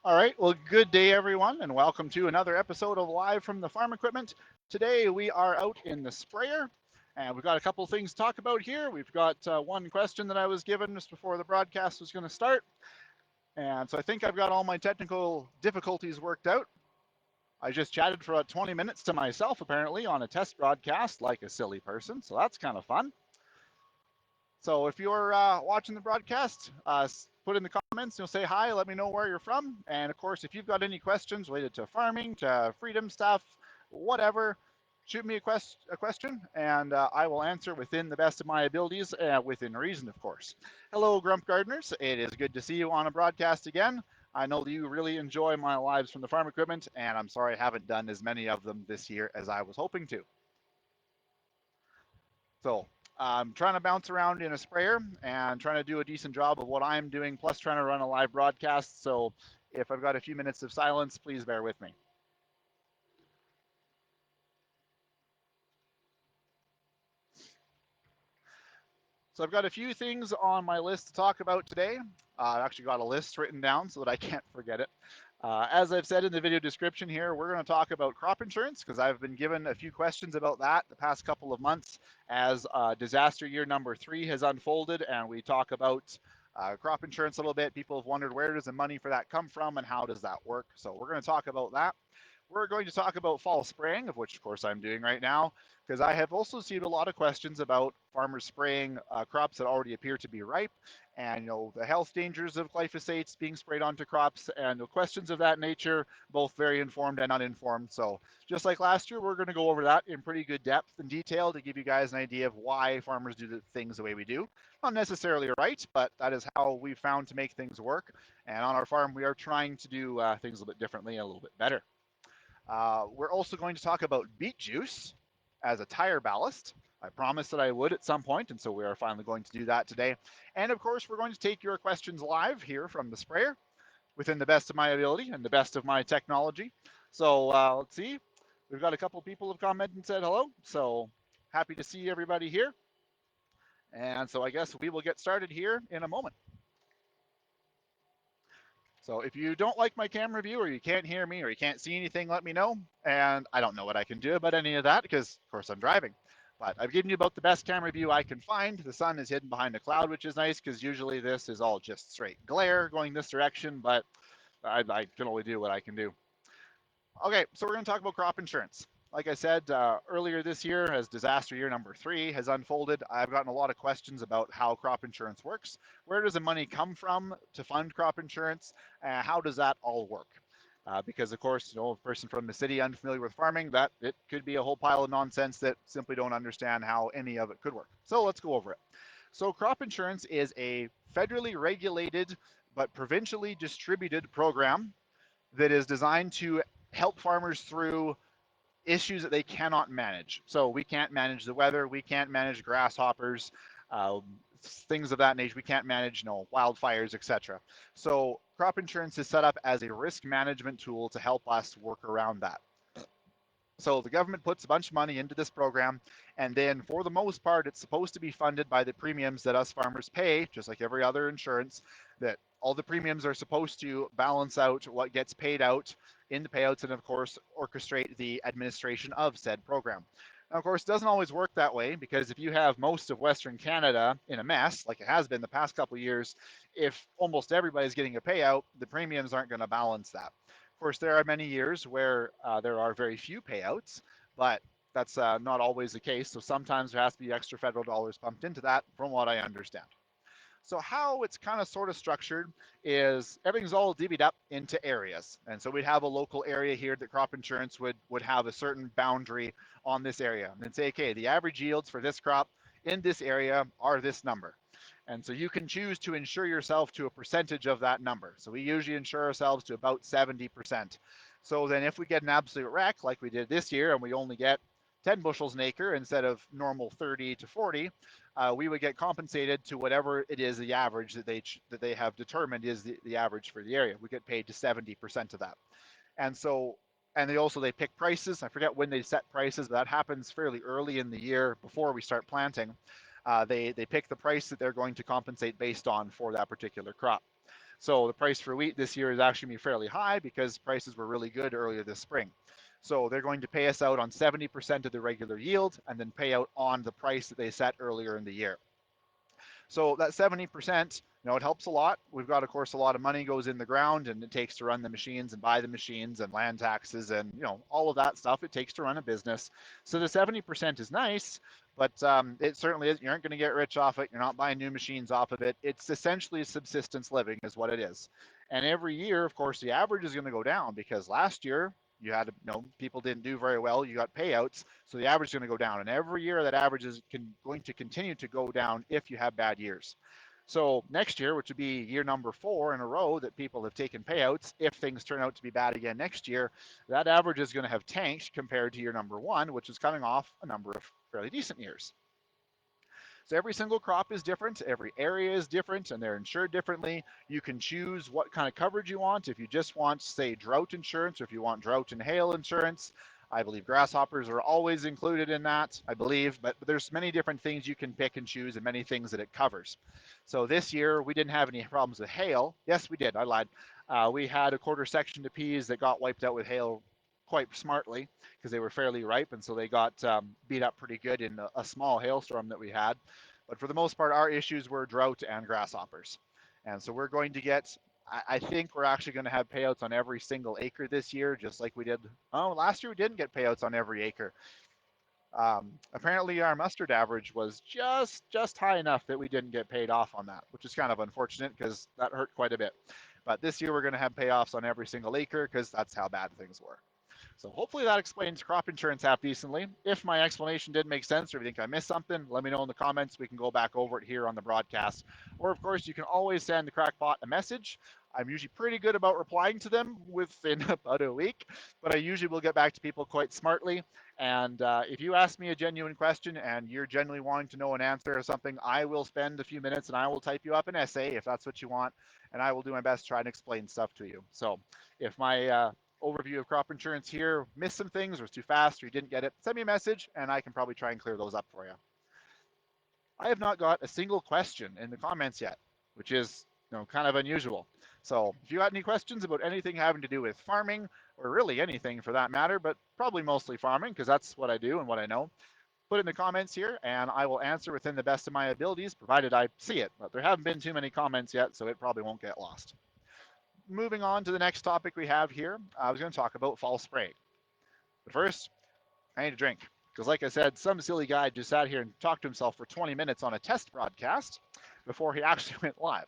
All right, well, good day, everyone, and welcome to another episode of Live from the Farm Equipment. Today we are out in the sprayer, and we've got a couple things to talk about here. We've got one question that I was given just before the broadcast was going to start, and so I think I've got all my technical difficulties worked out. I just chatted for about 20 minutes to myself, apparently, on a test broadcast like a silly person, so that's kind of fun. So if you're watching the broadcast, put in the comments, say hi, let me know where you're from. And of course, if you've got any questions related to farming, to freedom stuff, whatever, shoot me a question and I will answer within the best of my abilities, within reason, of course. Hello, Grump Gardeners. It is good to see you on a broadcast again. I know that you really enjoy my lives from the farm equipment, and I'm sorry I haven't done as many of them this year as I was hoping to. So I'm trying to bounce around in a sprayer and trying to do a decent job of what I'm doing, plus trying to run a live broadcast. So if I've got a few minutes of silence, please bear with me. So I've got a few things on my list to talk about today. I've actually got a list written down so that I can't forget it. As I've said in the video description here, we're going to talk about crop insurance because I've been given a few questions about that the past couple of months as disaster year number 3 has unfolded, and we talk about crop insurance a little bit. People have wondered, where does the money for that come from and how does that work? So we're going to talk about that. We're going to talk about fall spraying, of which of course I'm doing right now, because I have also seen a lot of questions about farmers spraying crops that already appear to be ripe, and the health dangers of glyphosates being sprayed onto crops, and questions of that nature, both very informed and uninformed. So just like last year, we're going to go over that in pretty good depth and detail to give you guys an idea of why farmers do the things the way we do. Not necessarily right, but that is how we've found to make things work. And on our farm, we are trying to do things a little bit differently and a little bit better. We're also going to talk about beet juice as a tire ballast. I promised that I would at some point, and so we are finally going to do that today. And of course, we're going to take your questions live here from the sprayer within the best of my ability and the best of my technology. So let's see. We've got a couple people have commented and said hello. So happy to see everybody here. And so I guess we will get started here in a moment. So if you don't like my camera view, or you can't hear me, or you can't see anything, let me know. And I don't know what I can do about any of that because, of course, I'm driving. But I've given you about the best camera view I can find. The sun is hidden behind a cloud, which is nice because usually this is all just straight glare going this direction, but I can only do what I can do. Okay, so we're going to talk about crop insurance. Like I said earlier this year, as disaster year number 3 has unfolded, I've gotten a lot of questions about how crop insurance works. Where does the money come from to fund crop insurance? How does that all work? Because of course, a person from the city unfamiliar with farming, that it could be a whole pile of nonsense that simply don't understand how any of it could work. So let's go over it. So crop insurance is a federally regulated but provincially distributed program that is designed to help farmers through issues that they cannot manage. So we can't manage the weather, we can't manage grasshoppers, uh, things of that nature. We can't manage, wildfires, etc. So crop insurance is set up as a risk management tool to help us work around that. So the government puts a bunch of money into this program, and then for the most part, it's supposed to be funded by the premiums that us farmers pay, just like every other insurance, that all the premiums are supposed to balance out what gets paid out in the payouts and, of course, orchestrate the administration of said program. Now, of course, it doesn't always work that way because if you have most of Western Canada in a mess, like it has been the past couple of years, if almost everybody's getting a payout, the premiums aren't going to balance that. Of course, there are many years where there are very few payouts, but that's not always the case. So sometimes there has to be extra federal dollars pumped into that, from what I understand. So how it's kind of sort of structured is everything's all divvied up into areas. And so we'd have a local area here that crop insurance would have a certain boundary on this area and then say, okay, the average yields for this crop in this area are this number. And so you can choose to insure yourself to a percentage of that number. So we usually insure ourselves to about 70%. So then if we get an absolute wreck like we did this year and we only get 10 bushels an acre instead of normal 30 to 40, we would get compensated to whatever it is the average that they have determined is the average for the area. We get paid to 70% of that. And so, and they pick prices. I forget when they set prices, but that happens fairly early in the year before we start planting. They pick the price that they're going to compensate based on for that particular crop. So the price for wheat this year is actually going to be fairly high because prices were really good earlier this spring. So they're going to pay us out on 70% of the regular yield and then pay out on the price that they set earlier in the year. So that 70%, it helps a lot. We've got, of course, a lot of money goes in the ground and it takes to run the machines and buy the machines and land taxes and, all of that stuff it takes to run a business. So the 70% is nice, but it certainly is. You aren't going to get rich off it. You're not buying new machines off of it. It's essentially subsistence living is what it is. And every year, of course, the average is going to go down because last year you had, people didn't do very well. You got payouts, so the average is going to go down. And every year that average is going to continue to go down if you have bad years. So next year, which would be year number 4 in a row that people have taken payouts, if things turn out to be bad again next year, that average is going to have tanked compared to year number 1, which is coming off a number of fairly decent years. So every single crop is different, every area is different, and they're insured differently. You can choose what kind of coverage you want. If you just want, say, drought insurance, or if you want drought and hail insurance, I believe grasshoppers are always included in that, I believe, but there's many different things you can pick and choose and many things that it covers. So this year, we didn't have any problems with hail. Yes, we did, I lied. We had a quarter section of peas that got wiped out with hail quite smartly because they were fairly ripe, and so they got beat up pretty good in a small hailstorm that we had. But for the most part, our issues were drought and grasshoppers. And so we're going to get, I think we're actually going to have payouts on every single acre this year, just like we did. Oh, last year we didn't get payouts on every acre. Apparently our mustard average was just high enough that we didn't get paid off on that, which is kind of unfortunate because that hurt quite a bit. But this year we're going to have payoffs on every single acre because that's how bad things were. So hopefully that explains crop insurance half decently. If my explanation didn't make sense or if you think I missed something, let me know in the comments. We can go back over it here on the broadcast. Or of course, you can always send the Crackbot a message. I'm usually pretty good about replying to them within about a week, but I usually will get back to people quite smartly. And if you ask me a genuine question and you're genuinely wanting to know an answer or something, I will spend a few minutes and I will type you up an essay if that's what you want, and I will do my best to try and explain stuff to you. So if my overview of crop insurance here missed some things or was too fast or you didn't get it, send me a message and I can probably try and clear those up for you. I have not got a single question in the comments yet, which is kind of unusual. So if you got any questions about anything having to do with farming, or really anything for that matter, but probably mostly farming because that's what I do and what I know, put it in the comments here and I will answer within the best of my abilities, provided I see it. But there haven't been too many comments yet, so it probably won't get lost. Moving on to the next topic we have here, I was going to talk about fall spray. But first, I need a drink. Because like I said, some silly guy just sat here and talked to himself for 20 minutes on a test broadcast before he actually went live.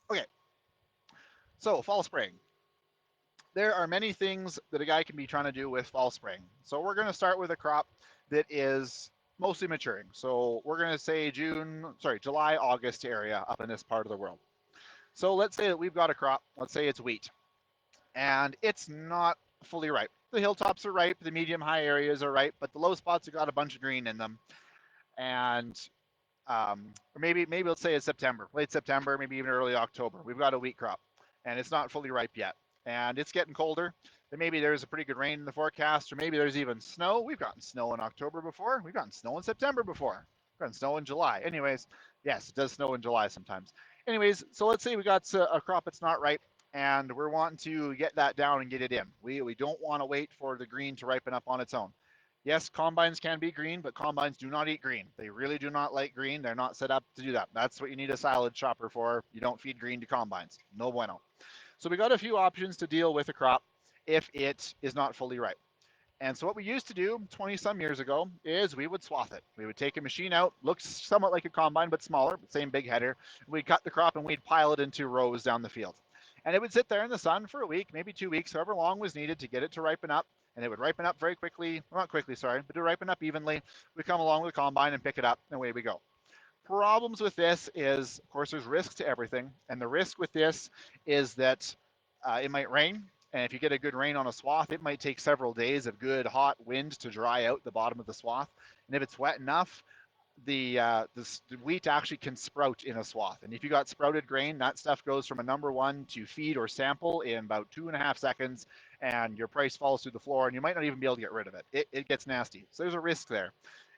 Okay, so fall spraying. There are many things that a guy can be trying to do with fall spraying. So we're going to start with a crop that is mostly maturing. So we're going to say July, August area up in this part of the world. So let's say that we've got a crop, let's say it's wheat, and it's not fully ripe. The hilltops are ripe, the medium high areas are ripe, but the low spots have got a bunch of green in them. And or maybe let's say it's September, late September, maybe even early October. We've got a wheat crop, and it's not fully ripe yet, and it's getting colder. And maybe there's a pretty good rain in the forecast, or maybe there's even snow. We've gotten snow in October before. We've gotten snow in September before. We've gotten snow in July. Anyways, yes, it does snow in July sometimes. Anyways, so let's say we got a crop that's not ripe, and we're wanting to get that down and get it in. We don't want to wait for the green to ripen up on its own. Yes, combines can be green, but combines do not eat green. They really do not like green. They're not set up to do that. That's what you need a silage chopper for. You don't feed green to combines. No bueno. So we got a few options to deal with a crop if it is not fully ripe. And so what we used to do 20 some years ago is we would swath it. We would take a machine out, looks somewhat like a combine, but smaller, but same big header. We'd cut the crop and we'd pile it into rows down the field. And it would sit there in the sun for a week, maybe 2 weeks, however long was needed to get it to ripen up. And it would ripen up very quickly, well, not quickly, sorry, but it would ripen up evenly. We come along with the combine and pick it up, and away we go. Problems with this is, of course, there's risk to everything. And the risk with this is that it might rain. And if you get a good rain on a swath, it might take several days of good hot wind to dry out the bottom of the swath. And if it's wet enough, the wheat actually can sprout in a swath. And if you got sprouted grain, that stuff goes from a number one to feed or sample in about 2.5 seconds, and your price falls through the floor, and you might not even be able to get rid of it. It gets nasty. So there's a risk there.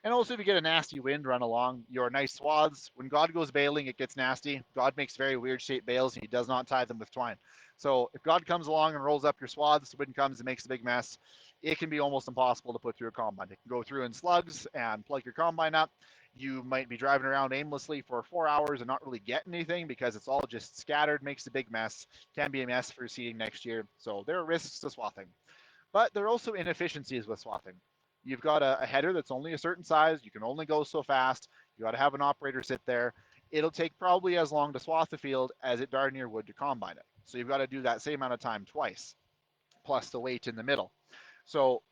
And also, if you get a nasty wind run along your nice swaths, when God goes baling, it gets nasty. God makes very weird shaped bales, and he does not tie them with twine. So if God comes along and rolls up your swaths, the wind comes and makes a big mess, it can be almost impossible to put through a combine. It can go through in slugs and plug your combine up. You might be driving around aimlessly for 4 hours and not really get anything because it's all just scattered, makes a big mess, can be a mess for seeding next year. So there are risks to swathing. But there are also inefficiencies with swathing. You've got a header that's only a certain size. You can only go so fast. You got to have an operator sit there. It'll take probably as long to swath the field as it darn near would to combine it. So you've got to do that same amount of time twice, plus the weight in the middle. So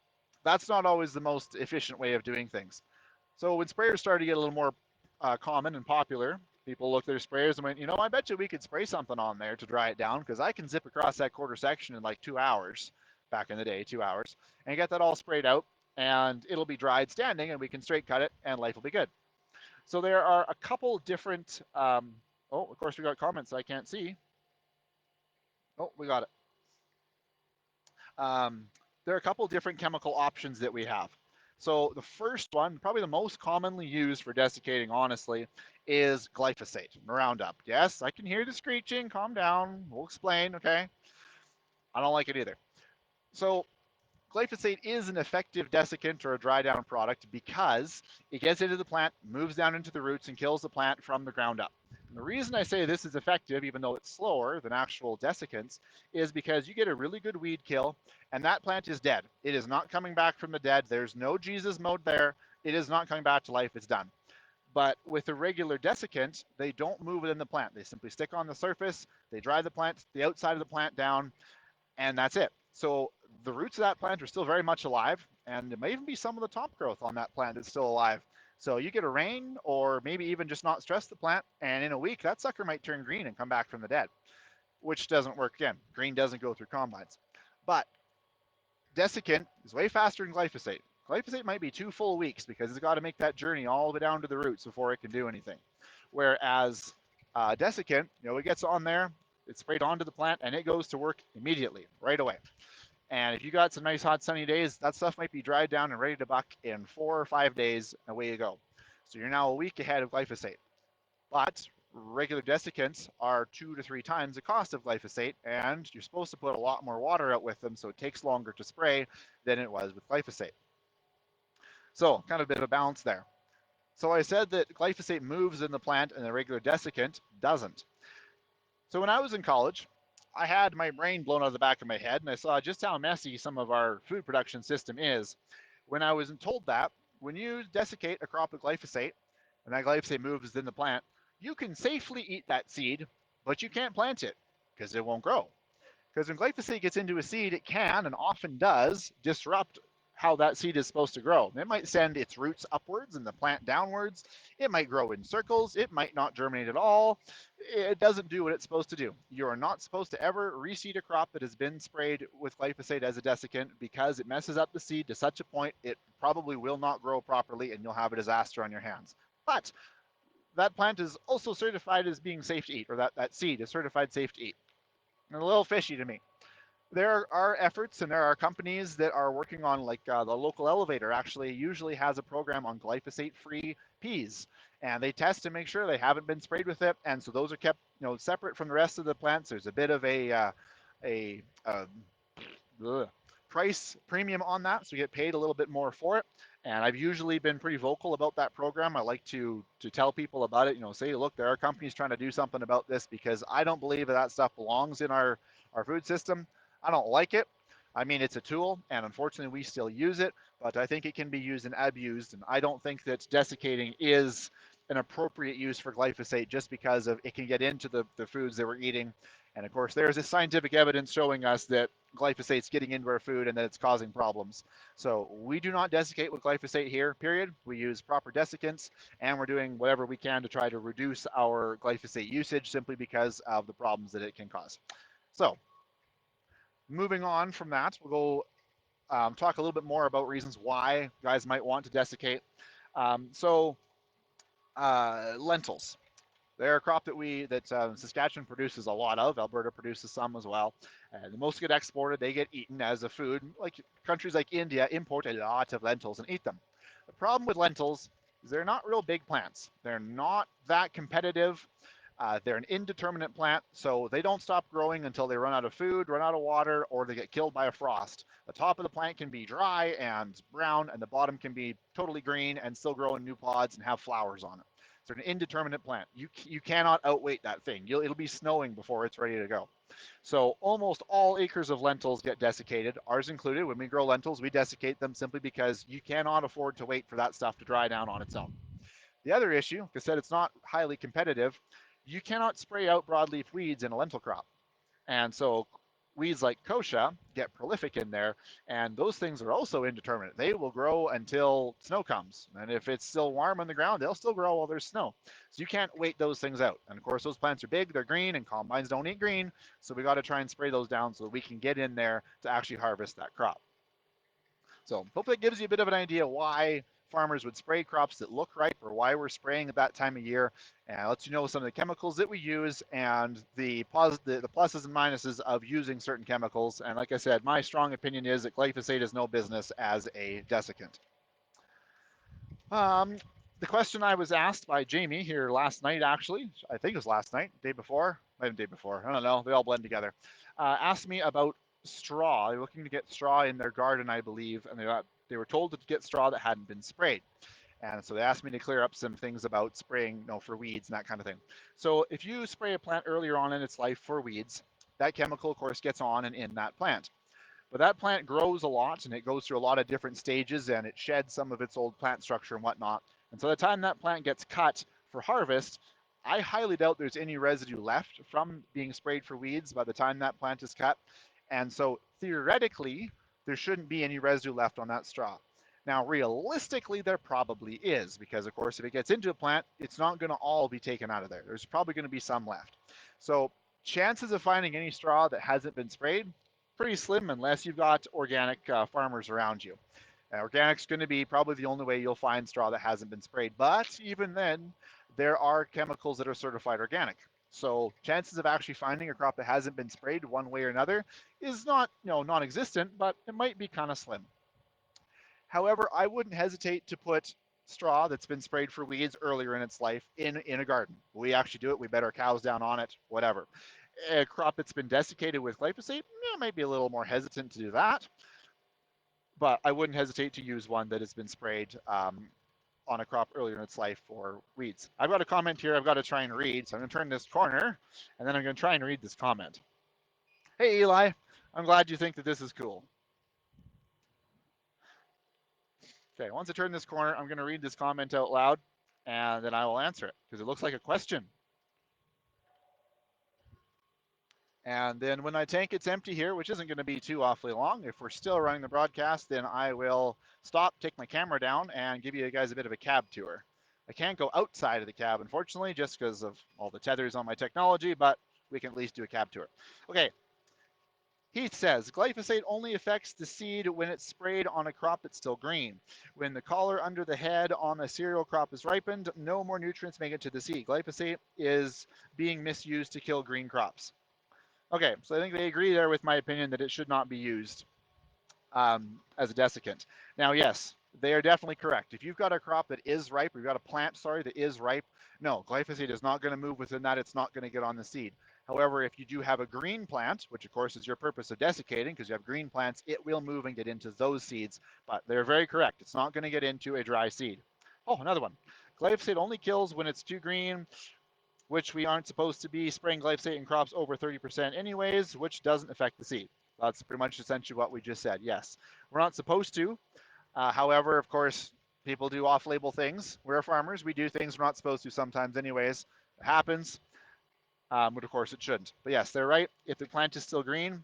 that's not always the most efficient way of doing things. So when sprayers started to get a little more common and popular, people looked at their sprayers and went, you know, I bet you we could spray something on there to dry it down because I can zip across that quarter section in like 2 hours, back in the day, 2 hours, and get that all sprayed out and it'll be dried standing and we can straight cut it and life will be good. So there are a couple different, oh, of course we got comments I can't see. Oh, we got it. Um, there are a couple different chemical options that we have. So the first one, probably the most commonly used for desiccating, honestly, is glyphosate, Roundup. Yes, I can hear the screeching. Calm down. We'll explain, okay? I don't like it either. So glyphosate is an effective desiccant or a dry down product because it gets into the plant, moves down into the roots, and kills the plant from the ground up. And the reason I say this is effective, even though it's slower than actual desiccants, is because you get a really good weed kill, and that plant is dead. It is not coming back from the dead. There's no Jesus mode there. It is not coming back to life. It's done. But with a regular desiccant, they don't move within the plant. They simply stick on the surface, they dry the plant, the outside of the plant down, and that's it. So the roots of that plant are still very much alive, and it may even be some of the top growth on that plant that's still alive. So you get a rain, or maybe even just not stress the plant, and in a week that sucker might turn green and come back from the dead, which doesn't work again. Green doesn't go through combines. But desiccant is way faster than glyphosate. Glyphosate might be 2 full weeks because it's got to make that journey all the way down to the roots before it can do anything. Whereas desiccant, it gets on there, it's sprayed onto the plant, and it goes to work immediately, right away. And if you got some nice hot sunny days, that stuff might be dried down and ready to buck in 4 or 5 days, and away you go. So you're now a week ahead of glyphosate. But regular desiccants are 2 to 3 times the cost of glyphosate, and you're supposed to put a lot more water out with them, so it takes longer to spray than it was with glyphosate. So kind of a bit of a balance there. So I said that glyphosate moves in the plant and the regular desiccant doesn't. So when I was in college, I had my brain blown out of the back of my head, and I saw just how messy some of our food production system is. When I was told that when you desiccate a crop of glyphosate, and that glyphosate moves in the plant, you can safely eat that seed, but you can't plant it because it won't grow. Because when glyphosate gets into a seed, it can and often does disrupt how that seed is supposed to grow. It might send its roots upwards and the plant downwards. It might grow in circles. It might not germinate at all. It doesn't do what it's supposed to do. You are not supposed to ever reseed a crop that has been sprayed with glyphosate as a desiccant because it messes up the seed to such a point it probably will not grow properly and you'll have a disaster on your hands. But that plant is also certified as being safe to eat, or that seed is certified safe to eat. And a little fishy to me. There are efforts and there are companies that are working on, like the local elevator actually usually has a program on glyphosate free peas, and they test to make sure they haven't been sprayed with it, and so those are kept separate from the rest of the plants. There's a bit of a price premium on that, so you get paid a little bit more for it. And I've usually been pretty vocal about that program. I like to tell people about it. Say, look, there are companies trying to do something about this because I don't believe that stuff belongs in our food system. I don't like it. I mean, it's a tool, and unfortunately, we still use it, but I think it can be used and abused. And I don't think that desiccating is an appropriate use for glyphosate just because of it can get into the foods that we're eating. And of course, there's this scientific evidence showing us that glyphosate's getting into our food and that it's causing problems. So we do not desiccate with glyphosate here, period. We use proper desiccants, and we're doing whatever we can to try to reduce our glyphosate usage simply because of the problems that it can cause. So moving on from that, we'll go talk a little bit more about reasons why guys might want to desiccate. Lentils. They're a crop that Saskatchewan produces a lot of. Alberta produces some as well. The most get exported. They get eaten as a food. Like countries like India import a lot of lentils and eat them. The problem with lentils is they're not real big plants. They're not that competitive. They're an indeterminate plant, so they don't stop growing until they run out of food, run out of water, or they get killed by a frost. The top of the plant can be dry and brown, and the bottom can be totally green and still grow in new pods and have flowers on it. So it's an indeterminate plant. You cannot outweight that thing. It'll be snowing before it's ready to go. So almost all acres of lentils get desiccated, ours included. When we grow lentils, we desiccate them simply because you cannot afford to wait for that stuff to dry down on its own. The other issue, like I said, it's not highly competitive. You cannot spray out broadleaf weeds in a lentil crop. And so weeds like kochia get prolific in there, and those things are also indeterminate. They will grow until snow comes. And if it's still warm on the ground, they'll still grow while there's snow. So you can't wait those things out. And of course, those plants are big, they're green, and combines don't eat green. So we got to try and spray those down so that we can get in there to actually harvest that crop. So hopefully it gives you a bit of an idea why farmers would spray crops that look ripe or why we're spraying at that time of year, and lets you know some of the chemicals that we use and the pluses and minuses of using certain chemicals. And like I said, my strong opinion is that glyphosate is no business as a desiccant. Um, the question I was asked by Jamie here last night, actually, I think it was last night, day before, maybe the day before, I don't know, they all blend together, asked me about straw. They're looking to get straw in their garden, I believe, and they were told to get straw that hadn't been sprayed. And so they asked me to clear up some things about spraying, for weeds and that kind of thing. So if you spray a plant earlier on in its life for weeds, that chemical, of course, gets on and in that plant. But that plant grows a lot and it goes through a lot of different stages and it sheds some of its old plant structure and whatnot. And so by the time that plant gets cut for harvest, I highly doubt there's any residue left from being sprayed for weeds by the time that plant is cut. And so theoretically, there shouldn't be any residue left on that straw. Now, realistically, there probably is, because of course, if it gets into a plant, it's not going to all be taken out of there. There's probably going to be some left. So chances of finding any straw that hasn't been sprayed, pretty slim unless you've got organic farmers around you. Organic's going to be probably the only way you'll find straw that hasn't been sprayed. But even then, there are chemicals that are certified organic. So chances of actually finding a crop that hasn't been sprayed one way or another is not, non-existent, but it might be kind of slim. However, I wouldn't hesitate to put straw that's been sprayed for weeds earlier in its life in a garden. We actually do it. We bet our cows down on it, whatever. A crop that's been desiccated with glyphosate, I might be a little more hesitant to do that. But I wouldn't hesitate to use one that has been sprayed on a crop earlier in its life for weeds. I've got a comment here I've got to try and read. So I'm going to turn this corner, and then I'm going to try and read this comment. Hey, Eli, I'm glad you think that this is cool. Okay, once I turn this corner, I'm going to read this comment out loud, and then I will answer it, because it looks like a question. And then when my tank gets empty here, which isn't going to be too awfully long, if we're still running the broadcast, then I will stop, take my camera down, and give you guys a bit of a cab tour. I can't go outside of the cab, unfortunately, just because of all the tethers on my technology, but we can at least do a cab tour. Okay. He says, glyphosate only affects the seed when it's sprayed on a crop that's still green. When the collar under the head on a cereal crop is ripened, no more nutrients make it to the seed. Glyphosate is being misused to kill green crops. Okay, so I think they agree there with my opinion that it should not be used as a desiccant. Now, yes, they are definitely correct. If you've got a crop that is ripe, or you've got a plant, that is ripe, no, glyphosate is not going to move within that. It's not going to get on the seed. However, if you do have a green plant, which of course is your purpose of desiccating, because you have green plants, it will move and get into those seeds. But they're very correct. It's not going to get into a dry seed. Oh, another one. Glyphosate only kills when it's too green, which we aren't supposed to be spraying glyphosate in crops over 30% anyways, which doesn't affect the seed. That's pretty much essentially what we just said. Yes, we're not supposed to. However, of course, people do off-label things. We're farmers. We do things we're not supposed to sometimes anyways. It happens. But of course it shouldn't. But yes, they're right. If the plant is still green,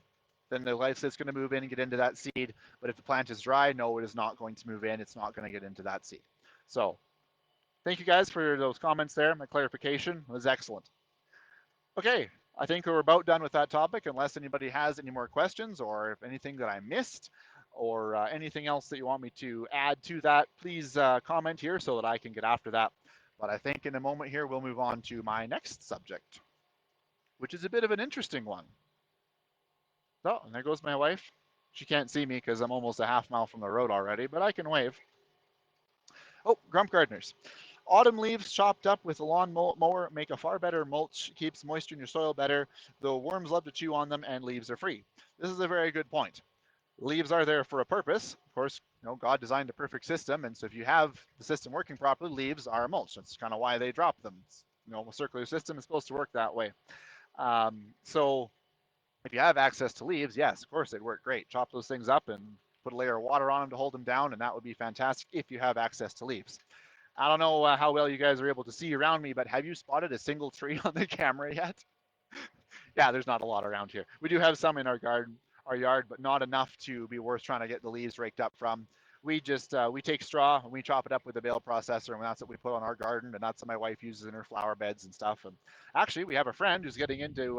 then the glyphosate's going to move in and get into that seed. But if the plant is dry, no, it is not going to move in. It's not going to get into that seed. So thank you guys for those comments there. My clarification was excellent. Okay, I think we're about done with that topic, unless anybody has any more questions or if anything that I missed or anything else that you want me to add to that, please comment here so that I can get after that. But I think in a moment here, we'll move on to my next subject, which is a bit of an interesting one. Oh, and there goes my wife. She can't see me because I'm almost a half mile from the road already, but I can wave. Oh, Grump Gardeners. Autumn leaves chopped up with a lawn mower make a far better mulch, keeps moisture in your soil better, though worms love to chew on them and leaves are free. This is a very good point. Leaves are there for a purpose. Of course, God designed a perfect system, and so if you have the system working properly, leaves are a mulch. That's kind of why they drop them. A circular system is supposed to work that way. So if you have access to leaves, yes, of course they'd work great. Chop those things up and put a layer of water on them to hold them down, and that would be fantastic if you have access to leaves. I don't know how well you guys are able to see around me, but have you spotted a single tree on the camera yet? Yeah, there's not a lot around here. We do have some in our garden, our yard, but not enough to be worth trying to get the leaves raked up from. We just we take straw and we chop it up with a bale processor, and that's what we put on our garden, and that's what my wife uses in her flower beds and stuff. And actually, we have a friend who's getting into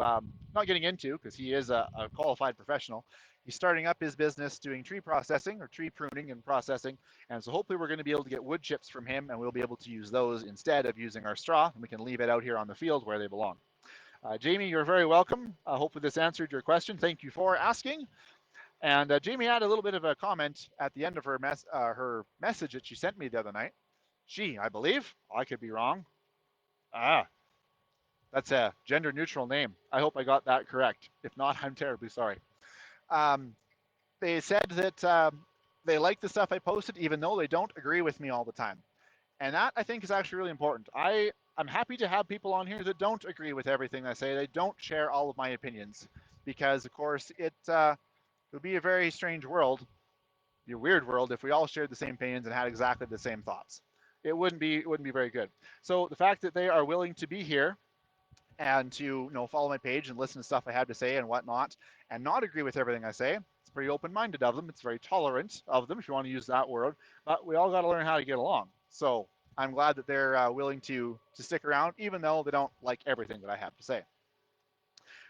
not getting into because he is a qualified professional. He's starting up his business doing tree processing or tree pruning and processing, and so hopefully we're going to be able to get wood chips from him, and we'll be able to use those instead of using our straw, and we can leave it out here on the field where they belong. Jamie, you're very welcome. Hopefully this answered your question. Thank you for asking. And Jamie had a little bit of a comment at the end of her message that she sent me the other night. She, I believe, I could be wrong. Ah, that's a gender neutral name. I hope I got that correct. If not, I'm terribly sorry. Um, they said that they like the stuff I posted, even though they don't agree with me all the time. And that I think is actually really important. I'm happy to have people on here that don't agree with everything I say. They don't share all of my opinions because, of course, it would be a very strange world, be a weird world if we all shared the same opinions and had exactly the same thoughts. It wouldn't be very good. So the fact that they are willing to be here and to follow my page and listen to stuff I have to say and whatnot, and not agree with everything I say. It's pretty open-minded of them. It's very tolerant of them, if you want to use that word. But we all got to learn how to get along. So I'm glad that they're willing to stick around, even though they don't like everything that I have to say.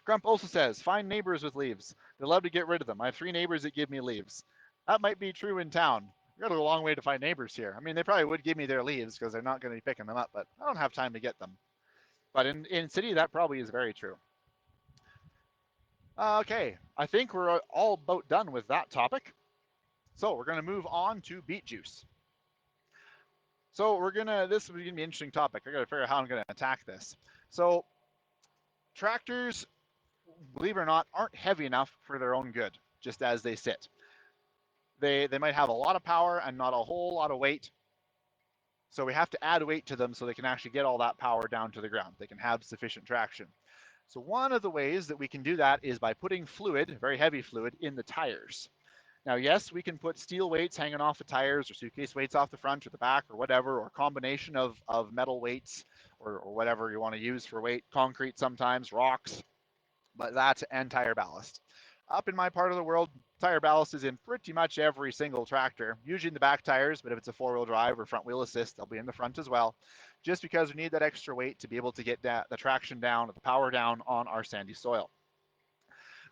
Grump also says, find neighbors with leaves. They love to get rid of them. I have 3 neighbors that give me leaves. That might be true in town. We've got a long way to find neighbors here. I mean, they probably would give me their leaves because they're not going to be picking them up, but I don't have time to get them. But in city, that probably is very true. Okay, I think we're all about done with that topic. So we're going to move on to beet juice. So this is going to be an interesting topic. I got to figure out how I'm going to attack this. So tractors, believe it or not, aren't heavy enough for their own good, just as they sit. They might have a lot of power and not a whole lot of weight. So we have to add weight to them so they can actually get all that power down to the ground. They can have sufficient traction. So one of the ways that we can do that is by putting fluid, very heavy fluid, in the tires. Now, yes, we can put steel weights hanging off the tires or suitcase weights off the front or the back or whatever, or a combination of metal weights or whatever you want to use for weight, concrete sometimes, rocks, but that's and tire ballast. Up in my part of the world, tire ballast is in pretty much every single tractor, usually in the back tires, but if it's a 4-wheel drive or front wheel assist, they'll be in the front as well, just because we need that extra weight to be able to get the traction down, the power down on our sandy soil.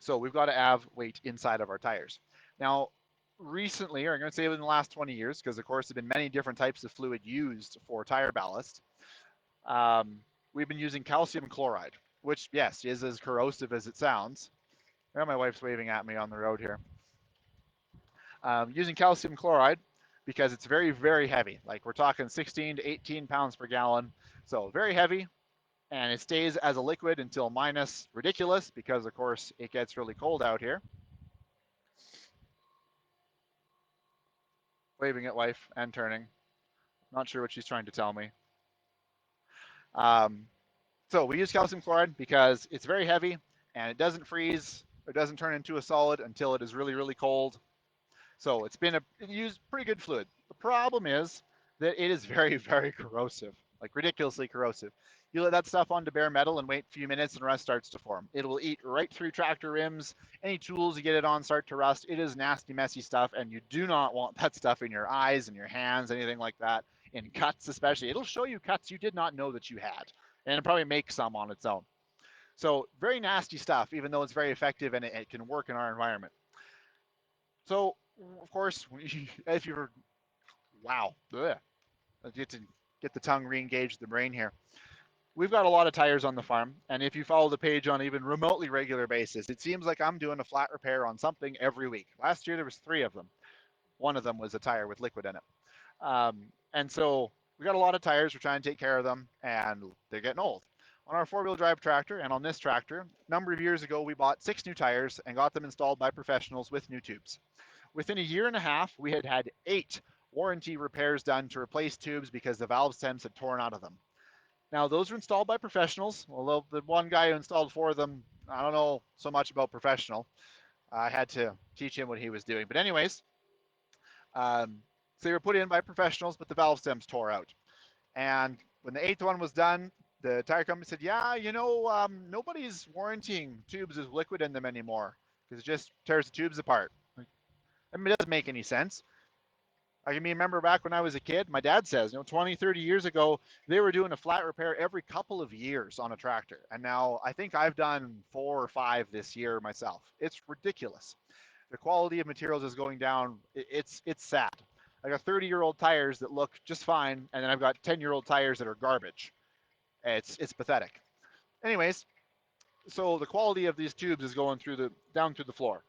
So we've got to have weight inside of our tires. Now, recently, or I'm going to say within the last 20 years, because of course there have been many different types of fluid used for tire ballast, um, we've been using calcium chloride, which, yes, is as corrosive as it sounds. Well, my wife's waving at me on the road here. Using calcium chloride because it's very, very heavy. Like we're talking 16 to 18 pounds per gallon. So very heavy, and it stays as a liquid until minus ridiculous because, of course, it gets really cold out here. Waving at wife and turning. Not sure what she's trying to tell me. Um, so we use calcium chloride because it's very heavy and it doesn't freeze or doesn't turn into a solid until it is really, really cold. So it's been it used pretty good fluid. The problem is that it is very, very corrosive, like ridiculously corrosive. You let that stuff onto bare metal and wait a few minutes and rust starts to form. It will eat right through tractor rims. Any tools you get it on start to rust. It is nasty, messy stuff, and you do not want that stuff in your eyes and your hands, anything like that. In cuts especially. It'll show you cuts you did not know that you had. And it'll probably make some on its own. So very nasty stuff, even though it's very effective and it can work in our environment. So, of course, if you're, wow, ugh, I get to get the tongue re-engaged the brain here. We've got a lot of tires on the farm, and if you follow the page on even remotely regular basis, it seems like I'm doing a flat repair on something every week. Last year there was 3 of them. One of them was a tire with liquid in it. And so we got a lot of tires. We're trying to take care of them, and they're getting old. On our four-wheel drive tractor and on this tractor, a number of years ago, we bought 6 new tires and got them installed by professionals with new tubes. Within a year and a half, we had had 8 warranty repairs done to replace tubes because the valve stems had torn out of them. Now, those were installed by professionals, although the one guy who installed 4 of them, I don't know so much about professional. I had to teach him what he was doing. But anyways, um, so they were put in by professionals, but the valve stems tore out. And when the 8th one was done, the tire company said, "Yeah, nobody's warranting tubes with liquid in them anymore because it just tears the tubes apart." I mean, it doesn't make any sense. I can remember back when I was a kid, my dad says, 20, 30 years ago, they were doing a flat repair every couple of years on a tractor. And now I think I've done 4 or 5 this year myself. It's ridiculous. The quality of materials is going down. It's sad. I got 30-year-old tires that look just fine, and then I've got 10-year-old tires that are garbage. It's pathetic. Anyways, so the quality of these tubes is going through the down through the floor.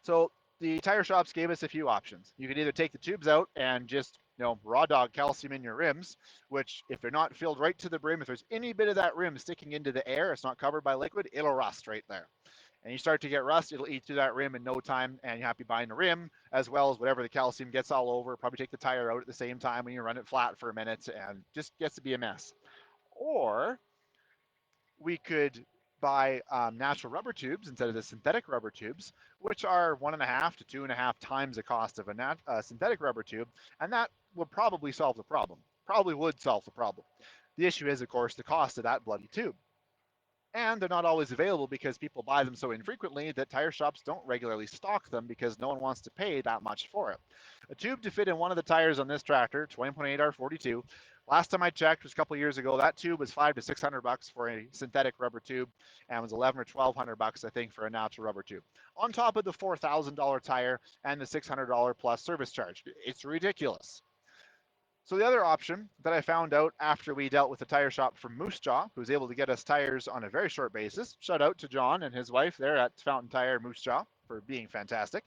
So the tire shops gave us a few options. You could either take the tubes out and just raw dog calcium in your rims, which if they're not filled right to the brim, if there's any bit of that rim sticking into the air, it's not covered by liquid, it'll rust right there. And you start to get rust, it'll eat through that rim in no time, and you have to be buying the rim as well as whatever the calcium gets all over. Probably take the tire out at the same time when you run it flat for a minute, and just gets to be a mess. Or we could buy natural rubber tubes instead of the synthetic rubber tubes, which are 1.5 to 2.5 times the cost of a synthetic rubber tube, and that would probably solve the problem. Probably would solve the problem. The issue is, of course, the cost of that bloody tube. And they're not always available because people buy them so infrequently that tire shops don't regularly stock them because no one wants to pay that much for it. A tube to fit in one of the tires on this tractor, 20.8R42, last time I checked was a couple years ago. That tube was $500 to $600 for a synthetic rubber tube, and was 11 or 1,200 bucks, I think, for a natural rubber tube. On top of the $4,000 tire and the $600 plus service charge, it's ridiculous. So the other option that I found out after we dealt with the tire shop from Moose Jaw, who was able to get us tires on a very short basis. Shout out to John and his wife there at Fountain Tire Moose Jaw for being fantastic.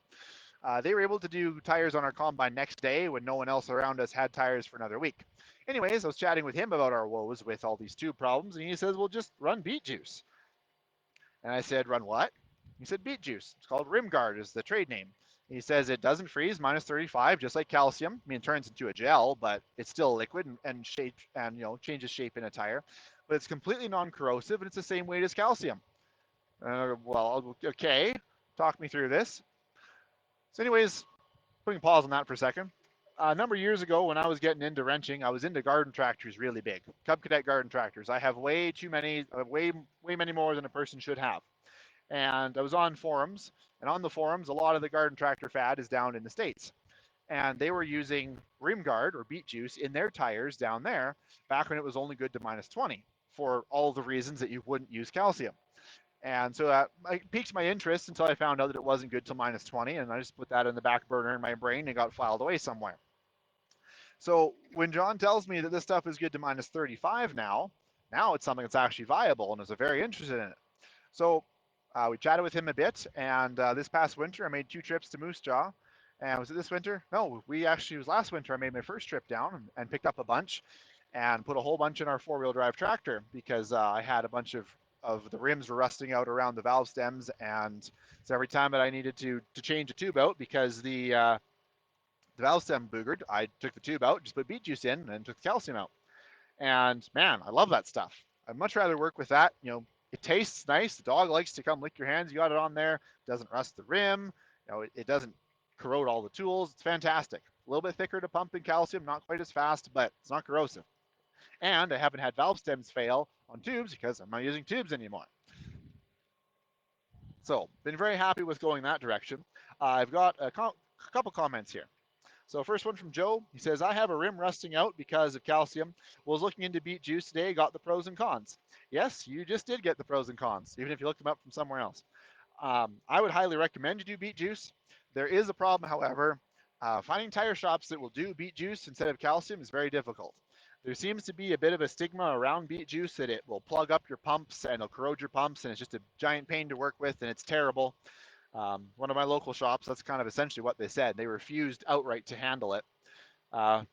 They were able to do tires on our combine next day when no one else around us had tires for another week. Anyways, I was chatting with him about our woes with all these tube problems, and he says, "Well, just run beet juice." And I said, "Run what?" He said, "Beet juice. It's called Rim Guard is the trade name." He says it doesn't freeze, minus 35, just like calcium. I mean, it turns into a gel, but it's still liquid and shape and changes shape in a tire. But it's completely non-corrosive and it's the same weight as calcium. Well, okay, talk me through this. So, anyways, putting a pause on that for a second. A number of years ago, when I was getting into wrenching, I was into garden tractors really big. Cub Cadet garden tractors. I have way too many, way many more than a person should have. And I was on forums, and on the forums, a lot of the garden tractor fad is down in the States. And they were using Rim Guard or beet juice in their tires down there back when it was only good to minus 20 for all the reasons that you wouldn't use calcium. And so that piqued my interest until I found out that it wasn't good till minus 20, and I just put that in the back burner in my brain and got filed away somewhere. So when John tells me that this stuff is good to minus 35 now it's something that's actually viable, and I was very interested in it. So we chatted with him a bit, and this past winter I made 2 trips to Moose Jaw. And was it this winter? No, it was last winter I made my first trip down and picked up a bunch and put a whole bunch in our four-wheel drive tractor because I had a bunch of the rims were rusting out around the valve stems, and so every time that I needed to change a tube out because the valve stem boogered, I took the tube out, just put beet juice in, and took the calcium out. And man, I love that stuff. I'd much rather work with that. It tastes nice. The dog likes to come lick your hands. You got it on there. It doesn't rust the rim. It doesn't corrode all the tools. It's fantastic. A little bit thicker to pump in calcium, not quite as fast, but it's not corrosive. And I haven't had valve stems fail on tubes because I'm not using tubes anymore. So, been very happy with going that direction. I've got a couple comments here. So first one from Joe. He says, I have a rim rusting out because of calcium. Was looking into beet juice today, got the pros and cons. Yes, you just did get the pros and cons, even if you looked them up from somewhere else. I would highly recommend you do beet juice. There is a problem, however. Finding tire shops that will do beet juice instead of calcium is very difficult. There seems to be a bit of a stigma around beet juice that it will plug up your pumps and it'll corrode your pumps, and it's just a giant pain to work with, and it's terrible. One of my local shops, that's kind of essentially what they said. They refused outright to handle it.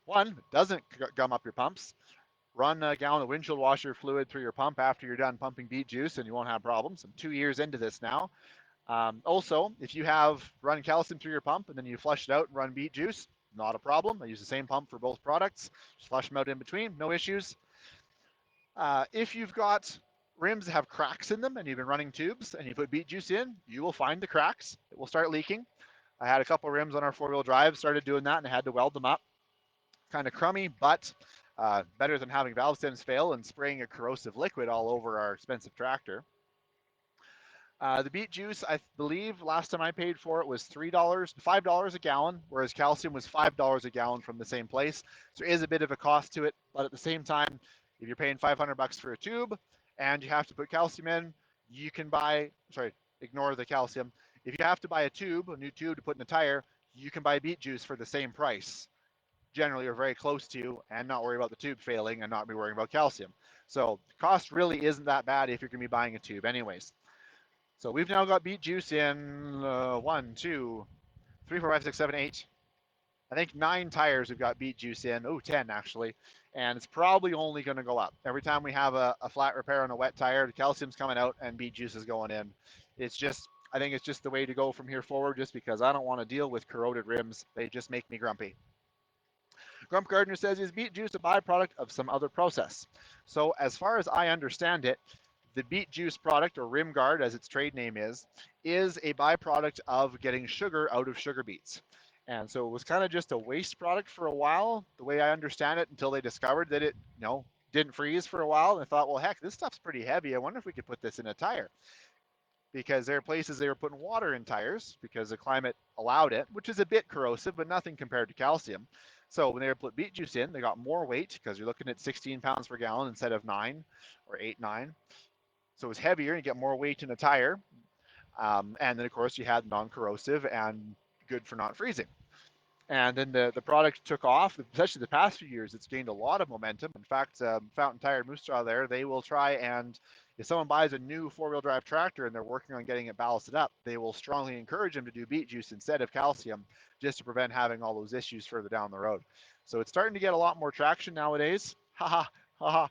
One, it doesn't gum up your pumps. Run a gallon of windshield washer fluid through your pump after you're done pumping beet juice, and you won't have problems. I'm 2 years into this now. Also, if you have run calcium through your pump and then you flush it out and run beet juice, not a problem. I use the same pump for both products. Just flush them out in between, no issues. If you've got rims that have cracks in them and you've been running tubes and you put beet juice in, you will find the cracks. It will start leaking. I had a couple of rims on our four-wheel drive, started doing that, and I had to weld them up. Kind of crummy, but better than having valve stems fail and spraying a corrosive liquid all over our expensive tractor. The beet juice, I believe, last time I paid for it was $3, $5 a gallon, whereas calcium was $5 a gallon from the same place. So there is a bit of a cost to it, but at the same time, if you're paying 500 bucks for a tube and you have to put calcium in, you can buy, sorry, ignore the calcium. If you have to buy a new tube to put in a tire, you can buy beet juice for the same price, generally or very close to, and not worry about the tube failing and not be worrying about calcium. So cost really isn't that bad if you're going to be buying a tube anyways. So we've now got beet juice in 1, 2, 3, 4, 5, 6, 7, 8. I think 9 tires we've got beet juice in. Oh, 10 actually. And it's probably only going to go up. Every time we have a flat repair on a wet tire, the calcium's coming out and beet juice is going in. It's just, I think it's just the way to go from here forward, just because I don't want to deal with corroded rims. They just make me grumpy. Grump Gardner says, is beet juice a byproduct of some other process? So as far as I understand it, the beet juice product, or Rim Guard as its trade name is a byproduct of getting sugar out of sugar beets. And so it was kind of just a waste product for a while, the way I understand it, until they discovered that it, didn't freeze for a while. And I thought, well, heck, this stuff's pretty heavy. I wonder if we could put this in a tire, because there are places they were putting water in tires because the climate allowed it, which is a bit corrosive, but nothing compared to calcium. So when they were put beet juice in, they got more weight because you're looking at 16 pounds per gallon instead of 9 or 8, 9. So it was heavier, and you get more weight in a tire. And then, of course, you had non-corrosive and good for not freezing. And then the product took off, especially the past few years. It's gained a lot of momentum. In fact, Fountain Tire Moose Jaw there, they will try and, if someone buys a new four-wheel drive tractor and they're working on getting it ballasted up, they will strongly encourage them to do beet juice instead of calcium, just to prevent having all those issues further down the road. So it's starting to get a lot more traction nowadays. Ha ha, ha ha.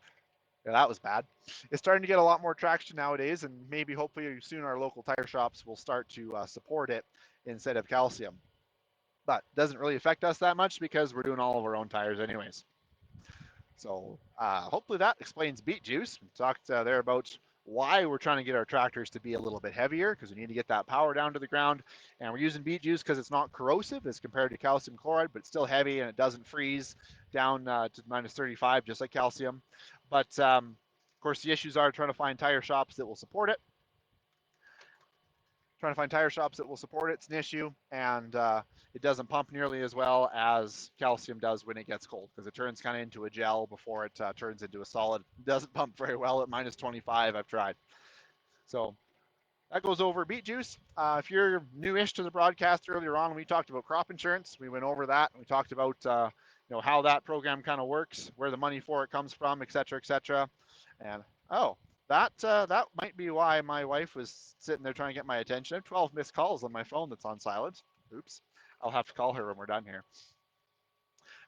Yeah, that was bad. It's starting to get a lot more traction nowadays, and maybe hopefully soon our local tire shops will start to support it instead of calcium. But it doesn't really affect us that much because we're doing all of our own tires anyways. So hopefully that explains beet juice. We talked there about why we're trying to get our tractors to be a little bit heavier, because we need to get that power down to the ground. And we're using beet juice because it's not corrosive as compared to calcium chloride, but it's still heavy and it doesn't freeze down to minus 35 just like calcium. But of course, the issues are trying to find tire shops that will support it. Trying to find tire shops that will support it, it's an issue, and it doesn't pump nearly as well as calcium does when it gets cold, because it turns kind of into a gel before it turns into a solid. It doesn't pump very well at minus 25. I've tried. So that goes over beet juice. If you're newish to the broadcast, earlier on we talked about crop insurance. We went over that. We talked about how that program kind of works, where the money for it comes from, et cetera, et cetera. And oh, that might be why my wife was sitting there trying to get my attention. I have 12 missed calls on my phone that's on silent. Oops. I'll have to call her when we're done here.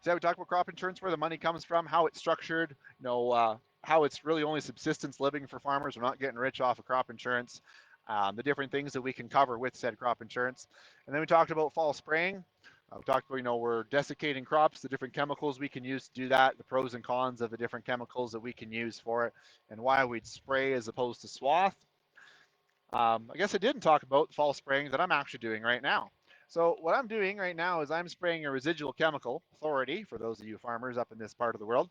So we talked about crop insurance, where the money comes from, how it's structured, how it's really only subsistence living for farmers. We're not getting rich off of crop insurance. The different things that we can cover with said crop insurance. And then we talked about fall spraying. We talked about, we're desiccating crops, the different chemicals we can use to do that, the pros and cons of the different chemicals that we can use for it, and why we'd spray as opposed to swath. I guess I didn't talk about fall spraying that I'm actually doing right now. So what I'm doing right now is I'm spraying a residual chemical, Authority, for those of you farmers up in this part of the world.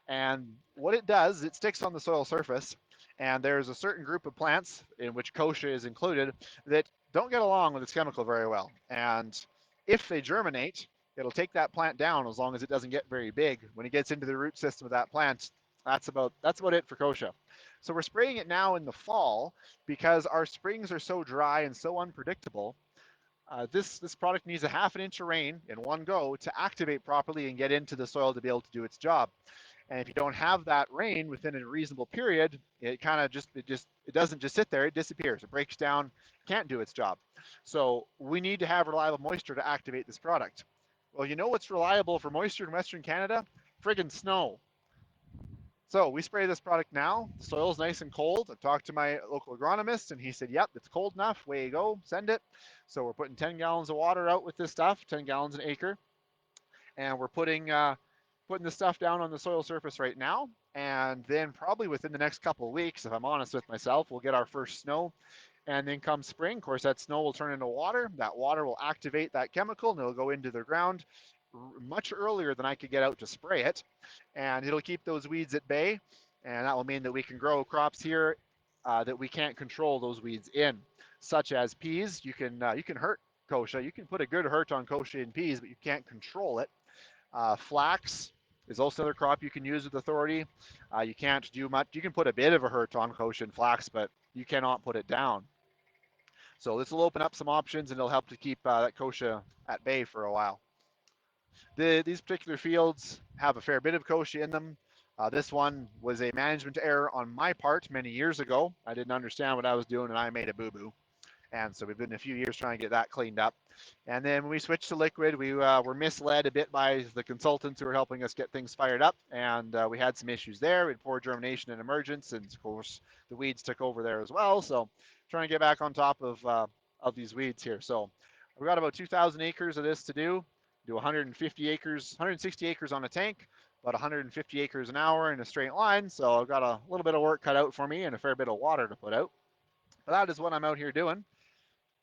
And what it does, it sticks on the soil surface, and there's a certain group of plants, in which kochia is included, that don't get along with this chemical very well. And if they germinate, it'll take that plant down as long as it doesn't get very big. When it gets into the root system of that plant, that's about it for kochia. So we're spraying it now in the fall because our springs are so dry and so unpredictable. This product needs a half an inch of rain in one go to activate properly and get into the soil to be able to do its job. And if you don't have that rain within a reasonable period, it kind of it doesn't just sit there, it disappears. It breaks down, can't do its job. So we need to have reliable moisture to activate this product. Well, you know what's reliable for moisture in Western Canada? Friggin' snow. So we spray this product now. The soil's nice and cold. I talked to my local agronomist and he said, yep, it's cold enough. Way you go, send it. So we're putting 10 gallons of water out with this stuff, 10 gallons an acre. And we're putting the stuff down on the soil surface right now. And then probably within the next couple of weeks, if I'm honest with myself, we'll get our first snow. And then come spring, of course, that snow will turn into water. That water will activate that chemical and it'll go into the ground much earlier than I could get out to spray it. And it'll keep those weeds at bay. And that will mean that we can grow crops here that we can't control those weeds in, such as peas. You can hurt kochia. You can put a good hurt on kochia in peas, but you can't control it. Flax is also another crop you can use with authority. You can't do much. You can put a bit of a hurt on kochia and flax, but you cannot put it down. So this will open up some options and it'll help to keep that kochia at bay for a while. These particular fields have a fair bit of kochia in them. This one was a management error on my part many years ago. I didn't understand what I was doing and I made a boo-boo. And so we've been a few years trying to get that cleaned up. And then when we switched to liquid, we were misled a bit by the consultants who were helping us get things fired up. And we had some issues there. We had poor germination and emergence. And of course, the weeds took over there as well. So trying to get back on top of these weeds here. So we've got about 2,000 acres of this to do. Do 150 acres, 160 acres on a tank, about 150 acres an hour in a straight line. So I've got a little bit of work cut out for me and a fair bit of water to put out. But that is what I'm out here doing.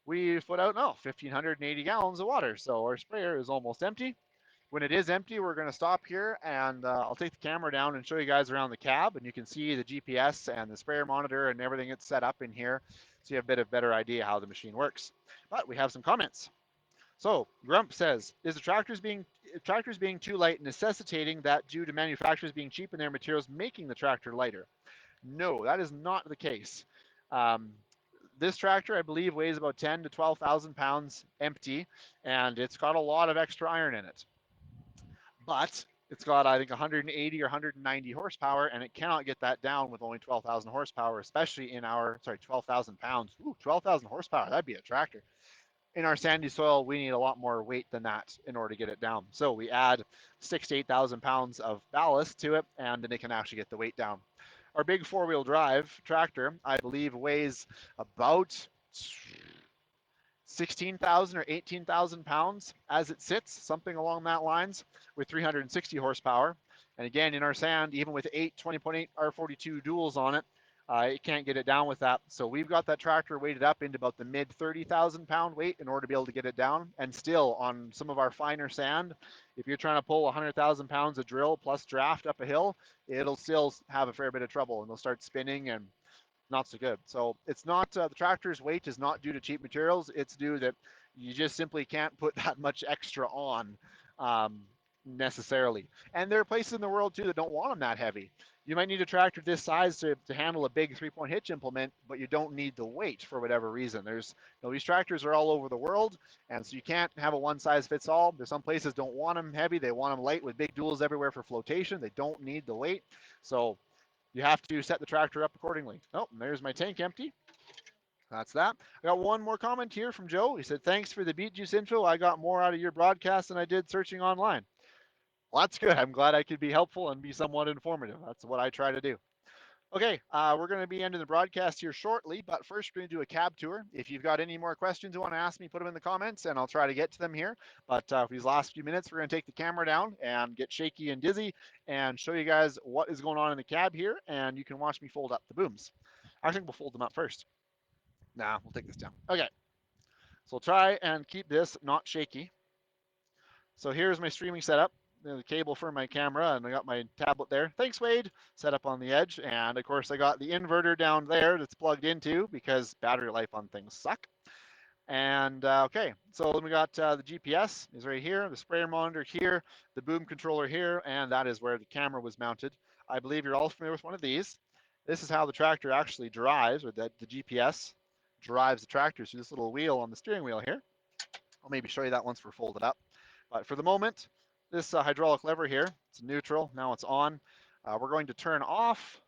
We put out, 1,580 gallons of water. So our sprayer is almost empty. When it is empty, we're going to stop here and I'll take the camera down and show you guys around the cab. And you can see the GPS and the sprayer monitor and everything that's set up in here. So you have a bit of better idea how the machine works. But we have some comments. So Grump says, is the tractors being too light necessitating that due to manufacturers being cheap in their materials making the tractor lighter? No, that is not the case. Um, this tractor, I believe, weighs about 10 to 12,000 pounds empty, and it's got a lot of extra iron in it. But it's got, I think, 180 or 190 horsepower, and it cannot get that down with only 12,000 horsepower, especially in our, 12,000 pounds. Ooh, 12,000 horsepower, that'd be a tractor. In our sandy soil, we need a lot more weight than that in order to get it down. So we add 6,000 to 8,000 pounds of ballast to it, and then it can actually get the weight down. Our big four-wheel drive tractor, I believe, weighs about 16,000 or 18,000 pounds as it sits, something along that lines, with 360 horsepower. And again, in our sand, even with 20.8 R42 duals on it, it can't get it down with that. So we've got that tractor weighted up into about the mid 30,000 pound weight in order to be able to get it down. And still, on some of our finer sand, if you're trying to pull 100,000 pounds of drill plus draft up a hill, it'll still have a fair bit of trouble and they'll start spinning and not so good. So it's not the tractor's weight is not due to cheap materials. It's due that you just simply can't put that much extra on um, necessarily. And there are places in the world too that don't want them that heavy. You might need a tractor this size to handle a big 3-point hitch implement, but you don't need the weight for whatever reason. These tractors are all over the world, and so you can't have a one size fits all. There's some places don't want them heavy. They want them light with big duals everywhere for flotation. They don't need the weight. So you have to set the tractor up accordingly. Oh, and there's my tank empty. That's that. I got one more comment here from Joe. He said, thanks for the beet juice info. I got more out of your broadcast than I did searching online. Well, that's good. I'm glad I could be helpful and be somewhat informative. That's what I try to do. Okay, we're going to be ending the broadcast here shortly, but first we're going to do a cab tour. If you've got any more questions you want to ask me, put them in the comments and I'll try to get to them here. But for these last few minutes, we're going to take the camera down and get shaky and dizzy and show you guys what is going on in the cab here, and you can watch me fold up the booms. I think we'll fold them up first. Nah, we'll take this down. Okay, so we'll try and keep this not shaky. So here's my streaming setup. The cable for my camera, and I got my tablet there. Thanks, Wade. Set up on the edge, and of course I got the inverter down there that's plugged into because battery life on things suck. And okay, so then we got the GPS is right here, the sprayer monitor here, the boom controller here, and that is where the camera was mounted. I believe you're all familiar with one of these. This is how the tractor actually drives, or that the GPS drives the tractor through this little wheel on the steering wheel here. I'll maybe show you that once we're folded up. But for the moment, this hydraulic lever here, it's neutral, now it's on. We're going to turn off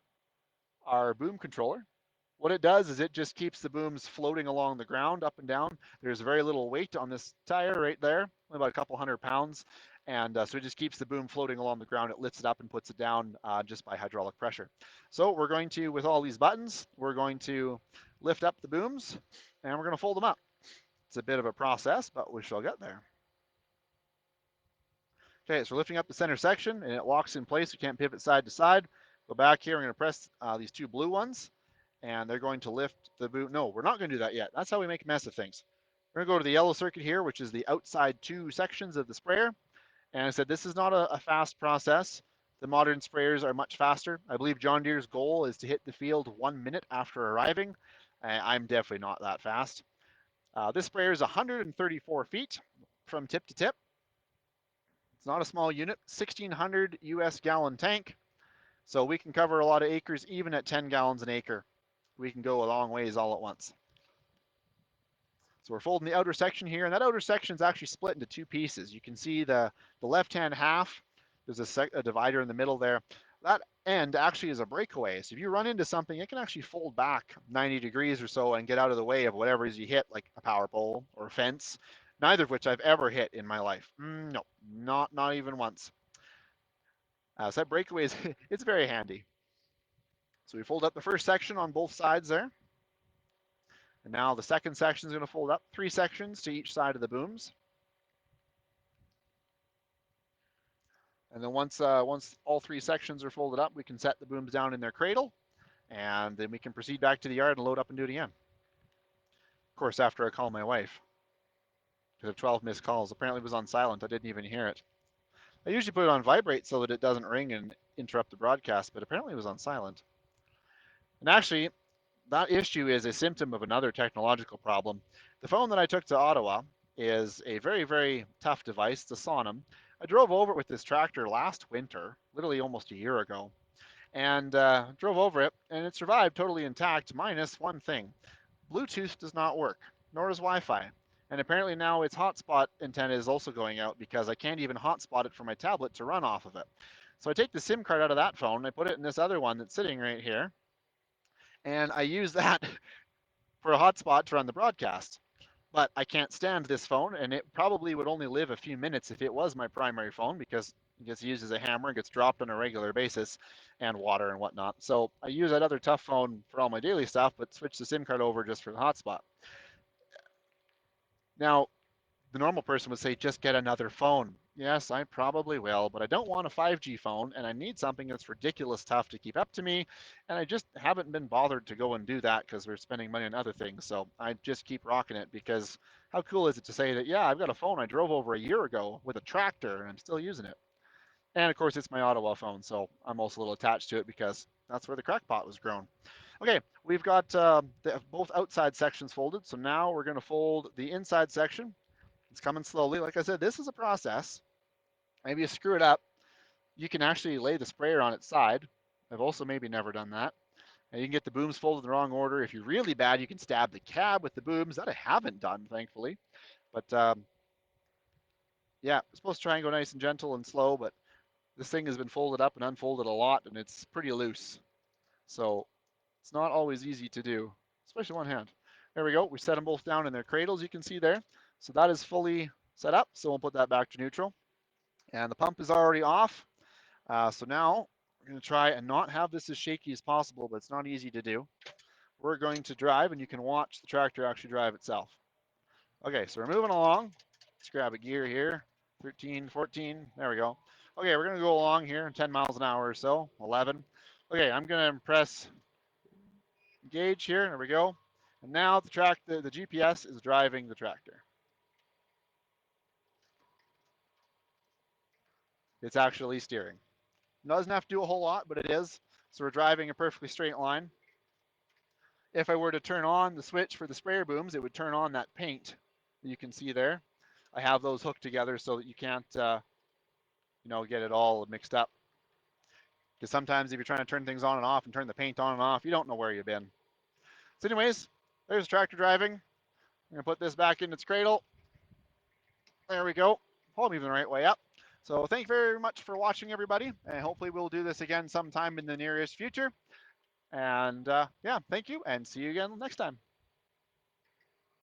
our boom controller. What it does is it just keeps the booms floating along the ground up and down. There's very little weight on this tire right there. only about a couple 100 pounds. And so it just keeps the boom floating along the ground. It lifts it up and puts it down just by hydraulic pressure. So we're going to, with all these buttons, we're going to lift up the booms and we're going to fold them up. It's a bit of a process, but we shall get there. Okay, so we're lifting up the center section and it locks in place. You can't pivot side to side. Go back here. I'm going to press these two blue ones and they're going to lift the boom. No, we're not going to do that yet. That's how we make a mess of things. We're going to go to the yellow circuit here, which is the outside two sections of the sprayer. And I said, this is not a fast process. The modern sprayers are much faster. I believe John Deere's goal is to hit the field 1 minute after arriving. I'm definitely not that fast. This sprayer is 134 feet from tip to tip. It's not a small unit, 1,600 US gallon tank. So we can cover a lot of acres, even at 10 gallons an acre. We can go a long ways all at once. So we're folding the outer section here, and that outer section is actually split into two pieces. You can see the left-hand half, there's a divider in the middle there. That end actually is a breakaway. So if you run into something, it can actually fold back 90 degrees or so and get out of the way of whatever it is you hit, like a power pole or a fence, neither of which I've ever hit in my life. No, not even once. So that breakaway is, it's very handy. So we fold up the first section on both sides there. And now the second section is going to fold up 3 sections to each side of the booms. And then once all 3 sections are folded up, we can set the booms down in their cradle, and then we can proceed back to the yard and load up and do it again. Of course, after I call my wife, because of 12 missed calls. Apparently it was on silent. I didn't even hear it. I usually put it on vibrate so that it doesn't ring and interrupt the broadcast, but apparently it was on silent. And actually, that issue is a symptom of another technological problem. The phone that I took to Ottawa is a very, very tough device. It's a Sonim. I drove over it with this tractor last winter, literally almost a year ago, and drove over it, and it survived totally intact, minus one thing. Bluetooth does not work, nor does Wi-Fi. And apparently now its hotspot antenna is also going out because I can't even hotspot it from my tablet to run off of it. So I take the SIM card out of that phone, I put it in this other one that's sitting right here, and I use that for a hotspot to run the broadcast. But I can't stand this phone, and it probably would only live a few minutes if it was my primary phone because it gets used as a hammer, gets dropped on a regular basis, and water and whatnot. So I use that other tough phone for all my daily stuff, but switch the SIM card over just for the hotspot. Now, the normal person would say, just get another phone. Yes, I probably will, but I don't want a 5G phone, and I need something that's ridiculous tough to keep up to me, and I just haven't been bothered to go and do that because we're spending money on other things. So I just keep rocking it because how cool is it to say that, yeah, I've got a phone I drove over a year ago with a tractor, and I'm still using it. And of course, it's my Ottawa phone, so I'm also a little attached to it because that's where the crackpot was grown. Okay, we've got both outside sections folded, so now we're going to fold the inside section. It's coming slowly. Like I said, this is a process. Maybe you screw it up, you can actually lay the sprayer on its side. I've also maybe never done that. And you can get the booms folded in the wrong order. If you're really bad, you can stab the cab with the booms. That I haven't done, thankfully. But yeah, I'm supposed to try and go nice and gentle and slow, but this thing has been folded up and unfolded a lot, and it's pretty loose. So it's not always easy to do, especially one hand. There we go. We set them both down in their cradles, you can see there. So that is fully set up. So we'll put that back to neutral. And the pump is already off. So now we're going to try and not have this as shaky as possible, but it's not easy to do. We're going to drive, and you can watch the tractor actually drive itself. Okay, so we're moving along. Let's grab a gear here. 13, 14, there we go. Okay, we're going to go along here 10 miles an hour or so, 11. Okay, I'm going to press engage here. There we go. And now the GPS is driving the tractor. It's actually steering. It doesn't have to do a whole lot, but it is. So we're driving a perfectly straight line. If I were to turn on the switch for the sprayer booms, it would turn on that paint that you can see there. I have those hooked together so that you can't, get it all mixed up. Because sometimes if you're trying to turn things on and off and turn the paint on and off, you don't know where you've been. So anyways, there's the tractor driving. I'm going to put this back in its cradle. There we go. Hope I'm moving the right way up. So thank you very much for watching, everybody. And hopefully we'll do this again sometime in the nearest future. And yeah, thank you, and see you again next time.